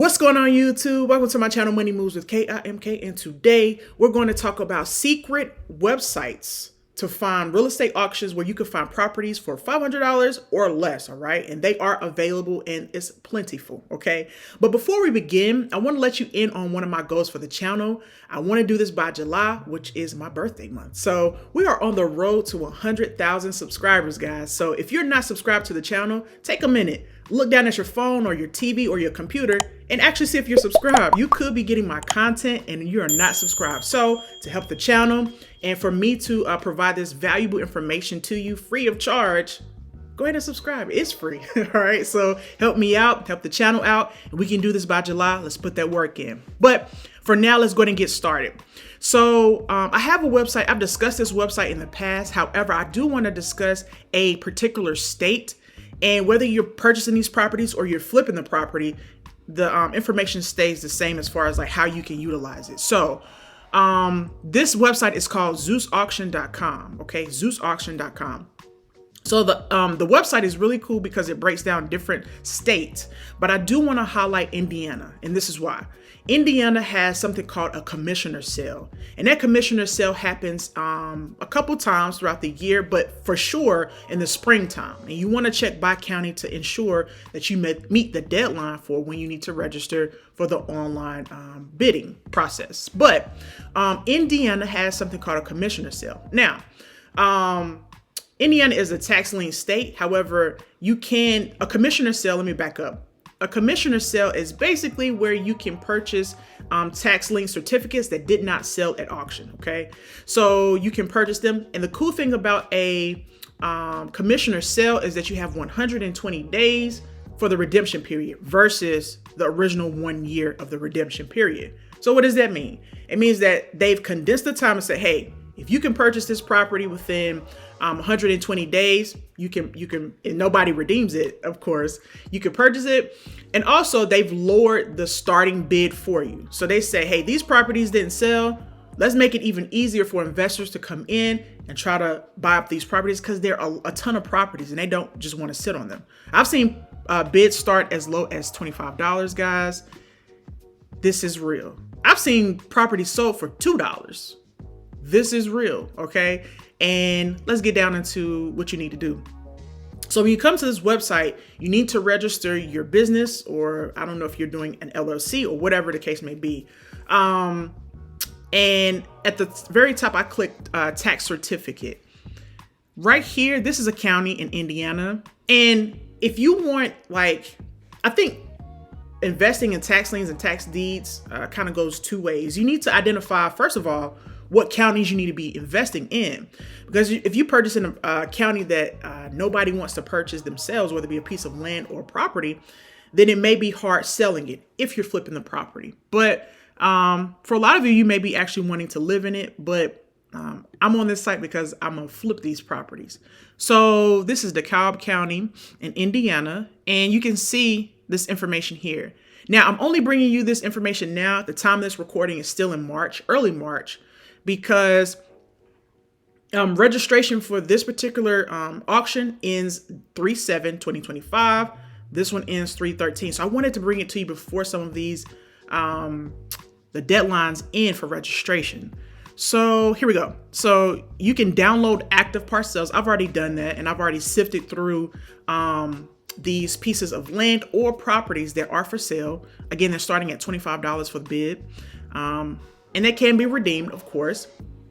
What's going on YouTube? Welcome to my channel Money Moves with KIMK, and today we're going to talk about secret websites to find real estate auctions where you can find properties for $500 or less, all right? And they are available and it's plentiful, okay? But before we begin, I want to let you in on one of my goals for the channel. I want to do this by July, which is my birthday month. So we are on the road to 100,000 subscribers, guys. So if you're not subscribed to the channel, take a minute. Look down at your phone or your TV or your computer and actually see if you're subscribed. You could be getting my content and you are not subscribed. So to help the channel and for me to provide this valuable information to you free of charge, go ahead and subscribe. It's free. All right. So help me out, help the channel out, and we can do this by July. Let's put that work in. But for now, let's go ahead and get started. So I have a website. I've discussed this website in the past. However, I do want to discuss a particular state. And whether you're purchasing these properties or you're flipping the property, the information stays the same as far as like how you can utilize it. So this website is called ZeusAuction.com. Okay, ZeusAuction.com. So the website is really cool because it breaks down different states, but I do want to highlight Indiana, and this is why. Indiana has something called a commissioner sale, and that commissioner sale happens a couple times throughout the year, but for sure in the springtime. And you want to check by county to ensure that you meet the deadline for when you need to register for the online bidding process. But Indiana has something called a commissioner sale. Now, Indiana is a tax lien state. However, a commissioner sale, let me back up. A commissioner sale is basically where you can purchase tax lien certificates that did not sell at auction, okay? So you can purchase them. And the cool thing about a commissioner sale is that you have 120 days for the redemption period versus the original 1 year of the redemption period. So what does that mean? It means that they've condensed the time and said, hey, if you can purchase this property within 120 days, you can, and nobody redeems it, of course, you can purchase it. And also they've lowered the starting bid for you. So they say, hey, these properties didn't sell. Let's make it even easier for investors to come in and try to buy up these properties because there are a ton of properties and they don't just want to sit on them. I've seen bids start as low as $25, guys. This is real. I've seen properties sold for $2. This is real, okay? And let's get down into what you need to do. So when you come to this website, you need to register your business, or I don't know if you're doing an LLC or whatever the case may be. And at the very top, I clicked tax certificate. Right here, this is a county in Indiana. And if you want, like, I think investing in tax liens and tax deeds kind of goes two ways. You need to identify, first of all, what counties you need to be investing in. Because if you purchase in a county that nobody wants to purchase themselves, whether it be a piece of land or property, then it may be hard selling it if you're flipping the property. But for a lot of you, you may be actually wanting to live in it, but I'm on this site because I'm gonna flip these properties. So this is DeKalb County in Indiana, and you can see this information here. Now, I'm only bringing you this information now. At the time of this recording is still in March, early March, because registration for this particular auction ends 3/7/2025. This one ends 3/13. So I wanted to bring it to you before some of these, the deadlines end for registration. So here we go. So you can download active parcels. I've already done that, and I've already sifted through these pieces of land or properties that are for sale. Again, they're starting at $25 for the bid. And they can be redeemed, of course.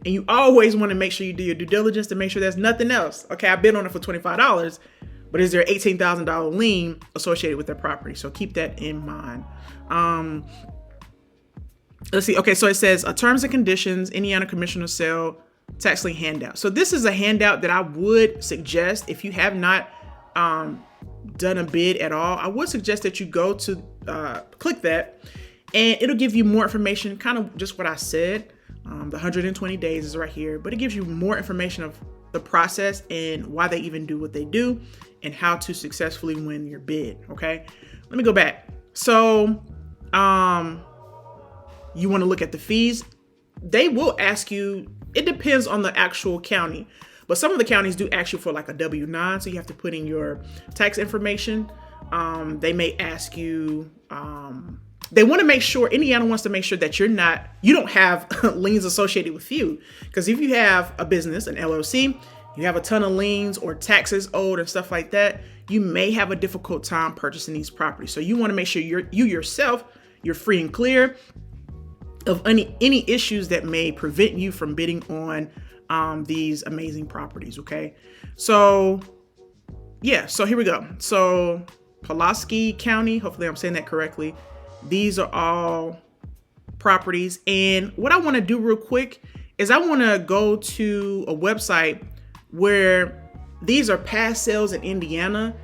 And you always want to make sure you do your due diligence to make sure there's nothing else. Okay, I bid on it for $25, but is there an $18,000 lien associated with that property? So keep that in mind. Let's see. Okay, so it says terms and conditions, Indiana Commissioner Sale, tax lien handout. So this is a handout that I would suggest if you have not done a bid at all. I would suggest that you go to click that. And it'll give you more information, kind of just what I said. The 120 days is right here, but it gives you more information of the process and why they even do what they do and how to successfully win your bid, okay? Let me go back. So you want to look at the fees. They will ask you, it depends on the actual county, but some of the counties do ask you for like a W-9, so you have to put in your tax information. They may ask you they want to make sure, Indiana wants to make sure that you don't have liens associated with you. Because if you have a business, an LLC, you have a ton of liens or taxes owed and stuff like that, you may have a difficult time purchasing these properties. So you want to make sure you're free and clear of any issues that may prevent you from bidding on these amazing properties. Okay. So yeah, so here we go. So Pulaski County, hopefully I'm saying that correctly. These are all properties. And what I want to do real quick is I want to go to a website where these are past sales in Indiana,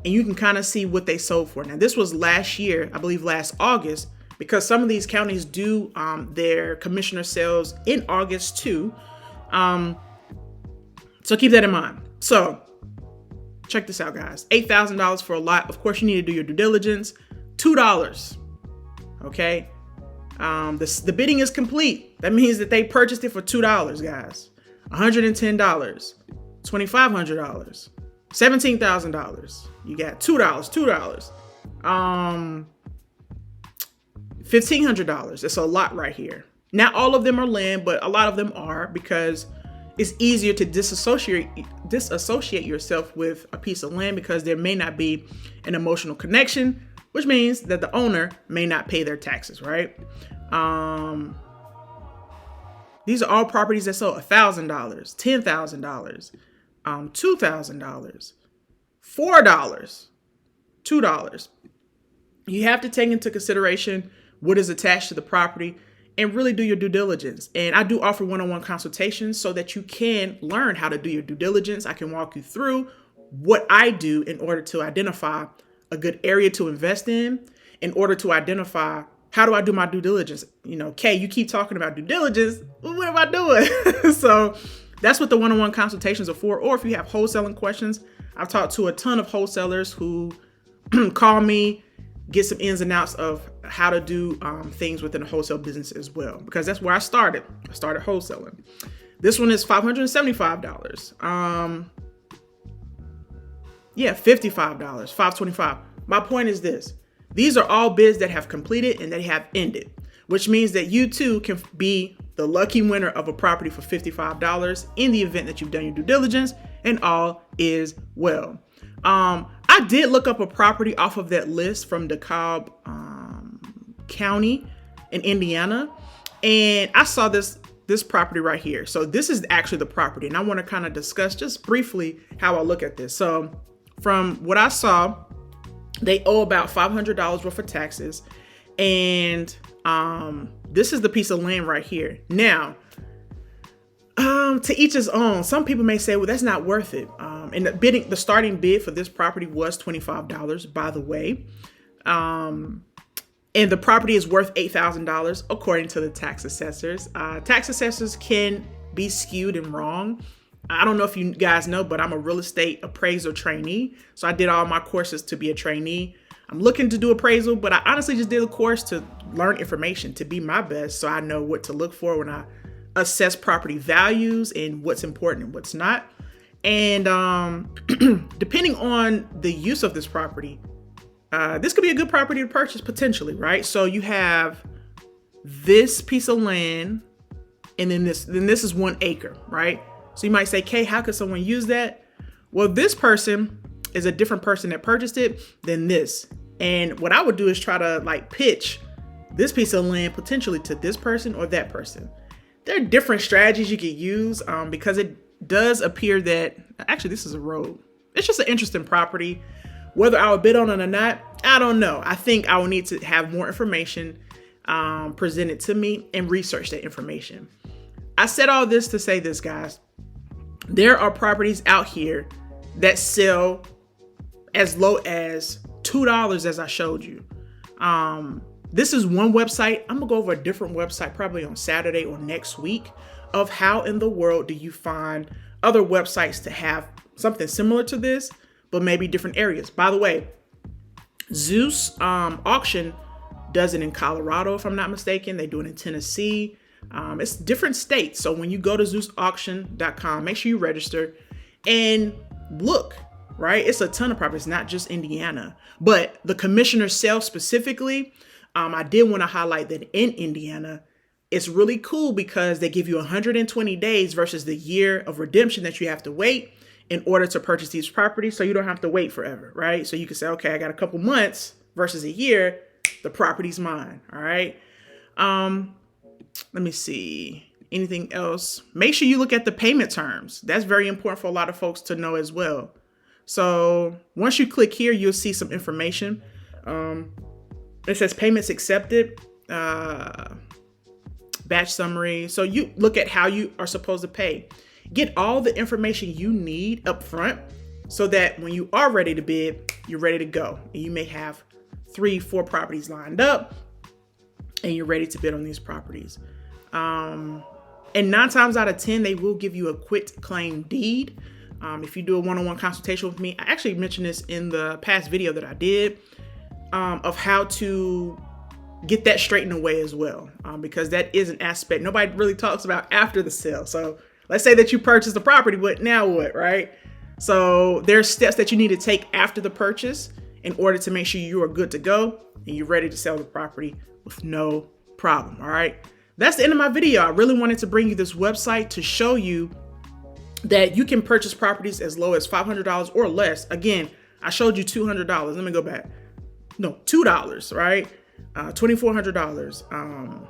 and you can kind of see what they sold for. Now, this was last year, I believe last August, because some of these counties do their commissioner sales in August too. So keep that in mind. So check this out, guys. $8,000 for a lot. Of course, you need to do your due diligence. $2. Okay. The bidding is complete. That means that they purchased it for $2, guys. $110, $2,500, $17,000. You got $2. $1,500. It's a lot right here. Not all of them are land, but a lot of them are, because it's easier to disassociate yourself with a piece of land because there may not be an emotional connection, which means that the owner may not pay their taxes, right? These are all properties that sold $1,000, $10,000, $2,000, $4, $2. You have to take into consideration what is attached to the property and really do your due diligence. And I do offer one-on-one consultations so that you can learn how to do your due diligence. I can walk you through what I do in order to identify a good area to invest in order to identify how do I do my due diligence. You know, Kay, you keep talking about due diligence. What am I doing? So that's what the one-on-one consultations are for. Or if you have wholesaling questions, I've talked to a ton of wholesalers who call me, get some ins and outs of how to do things within the wholesale business as well, because that's where I started. I started wholesaling. This one is $575. $55, $525. My point is this. These are all bids that have completed and they have ended, which means that you too can be the lucky winner of a property for $55 in the event that you've done your due diligence and all is well. I did look up a property off of that list from DeKalb County in Indiana, and I saw this property right here. So this is actually the property, and I want to kind of discuss just briefly how I look at this. So from what I saw, they owe about $500 worth of taxes, and this is the piece of land right here. Now, to each his own. Some people may say, well, that's not worth it. And the starting bid for this property was $25, by the way. And the property is worth $8,000 according to the tax assessors. Tax assessors can be skewed and wrong. I don't know if you guys know, but I'm a real estate appraiser trainee. So I did all my courses to be a trainee. I'm looking to do appraisal, but I honestly just did a course to learn information, to be my best, so I know what to look for when I assess property values and what's important and what's not. And depending on the use of this property, this could be a good property to purchase potentially, right? So you have this piece of land, and then this is 1 acre, right? So you might say, Kay, how could someone use that? Well, this person is a different person that purchased it than this. And what I would do is try to pitch this piece of land potentially to this person or that person. There are different strategies you could use because it does appear that, actually this is a road. It's just an interesting property. Whether I would bid on it or not, I don't know. I think I will need to have more information presented to me and research that information. I said all this to say this, guys. There are properties out here that sell as low as $2, as I showed you. This is one website. I'm gonna go over a different website probably on Saturday or next week of how in the world do you find other websites to have something similar to this, but maybe different areas. By the way, Zeus Auction does it in Colorado, if I'm not mistaken. They do it in Tennessee. It's different states. So when you go to ZeusAuction.com, make sure you register and look, right? It's a ton of properties, not just Indiana, but the commissioner sale specifically. I did want to highlight that in Indiana, it's really cool because they give you 120 days versus the year of redemption that you have to wait in order to purchase these properties. So you don't have to wait forever, right? So you can say, okay, I got a couple months versus a year, the property's mine. All right. Let me see. Anything else? Make sure you look at the payment terms. That's very important for a lot of folks to know as well. So once you click here, you'll see some information. It says payments accepted, batch summary. So you look at how you are supposed to pay. Get all the information you need up front so that when you are ready to bid, you're ready to go. And you may have 3-4 properties lined up and you're ready to bid on these properties. And 9 times out of 10, they will give you a quit claim deed. If you do a one-on-one consultation with me, I actually mentioned this in the past video that I did of how to get that straightened away as well, because that is an aspect nobody really talks about after the sale. So let's say that you purchased the property, but now what, right? So there's steps that you need to take after the purchase in order to make sure you are good to go and you're ready to sell the property with no problem. All right. That's the end of my video. I really wanted to bring you this website to show you that you can purchase properties as low as $500 or less. Again, I showed you $200. Let me go back. No, $2, right? $2,400.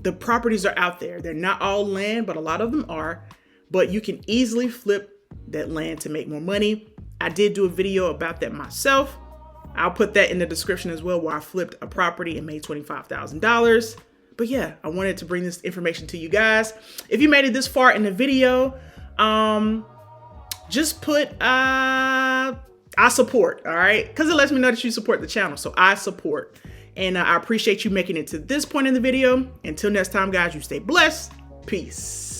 The properties are out there. They're not all land, but a lot of them are. But you can easily flip that land to make more money. I did do a video about that myself. I'll put that in the description as well, where I flipped a property and made $25,000. But yeah, I wanted to bring this information to you guys. If you made it this far in the video, just put I support, all right? Because it lets me know that you support the channel. So I support. And I appreciate you making it to this point in the video. Until next time, guys, you stay blessed. Peace.